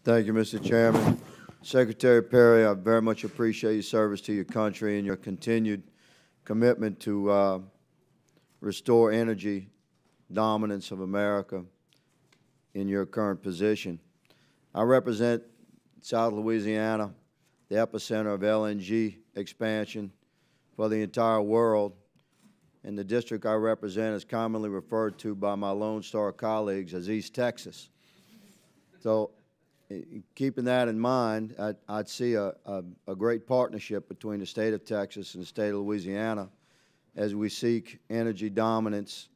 Thank you, Mr. Chairman. Secretary Perry, I very much appreciate your service to your country and your continued commitment to restore energy dominance of America in your current position. I represent South Louisiana, the epicenter of LNG expansion for the entire world, and the district I represent is commonly referred to by my Lone Star colleagues as East Texas. So, keeping that in mind, I'd see a great partnership between the state of Texas and the state of Louisiana as we seek energy dominance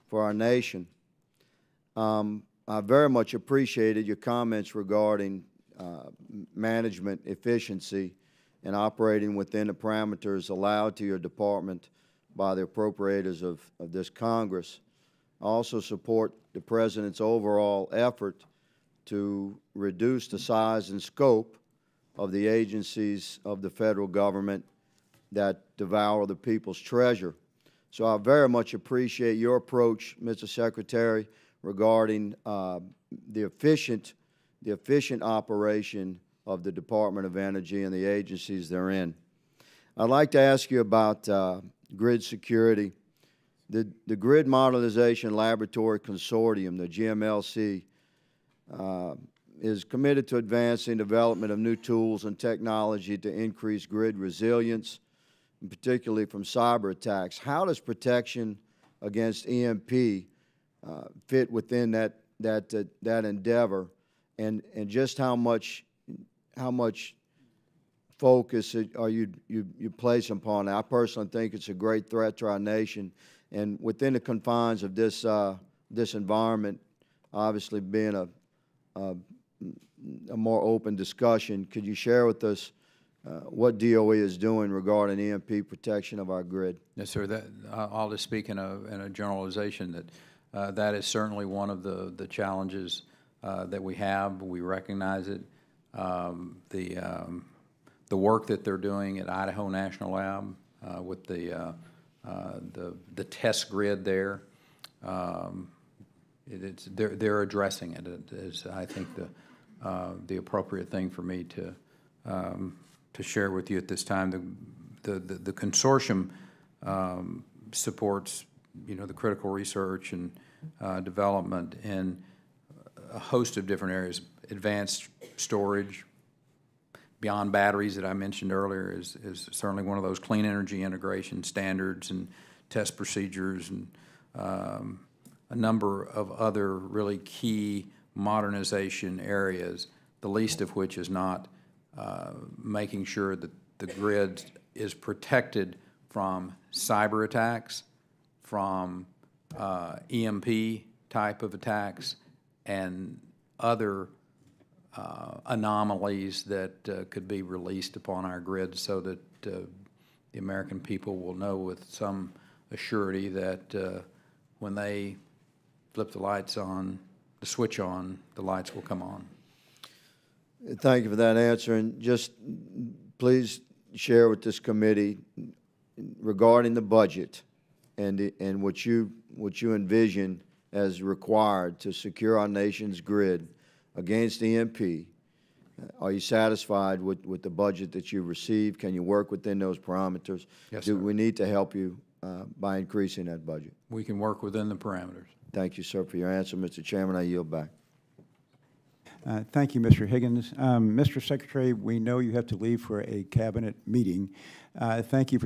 for our nation. I very much appreciated your comments regarding management efficiency and operating within the parameters allowed to your department by the appropriators of this Congress. I also support the President's overall effort to reduce the size and scope of the agencies of the federal government that devour the people's treasure. So I very much appreciate your approach, Mr. Secretary, regarding the efficient operation of the Department of Energy and the agencies therein. I'd like to ask you about grid security. The Grid Modernization Laboratory Consortium, the GMLC, is committed to advancing development of new tools and technology to increase grid resilience, and particularly from cyber attacks. How does protection against EMP fit within that endeavor, and just how much focus are you place upon it? I personally think it's a great threat to our nation, and within the confines of this environment, obviously being a more open discussion, could you share with us what DOE is doing regarding EMP protection of our grid? Yes, sir. I'll just speak in a generalization that that is certainly one of the challenges that we have. We recognize it. The work that they're doing at Idaho National Lab with the test grid there, they're addressing it. It is, I think, the appropriate thing for me to share with you at this time. The consortium supports, the critical research and development in a host of different areas. Advanced storage beyond batteries that I mentioned earlier is certainly one of those clean energy integration standards and test procedures, and a number of other really key modernization areas, the least of which is not making sure that the grid is protected from cyber attacks, from EMP type of attacks, and other anomalies that could be released upon our grid, so that the American people will know with some assurity that when they flip the lights on, the switch on, the lights will come on. Thank you for that answer. And just please share with this committee regarding the budget and what you envision as required to secure our nation's grid against EMP. Are you satisfied with the budget that you received? Can you work within those parameters? Yes, sir. Do we need to help you by increasing that budget? We can work within the parameters. Thank you, sir, for your answer. Mr. Chairman, I yield back. Thank you, Mr. Higgins. Mr. Secretary, we know you have to leave for a cabinet meeting. Thank you for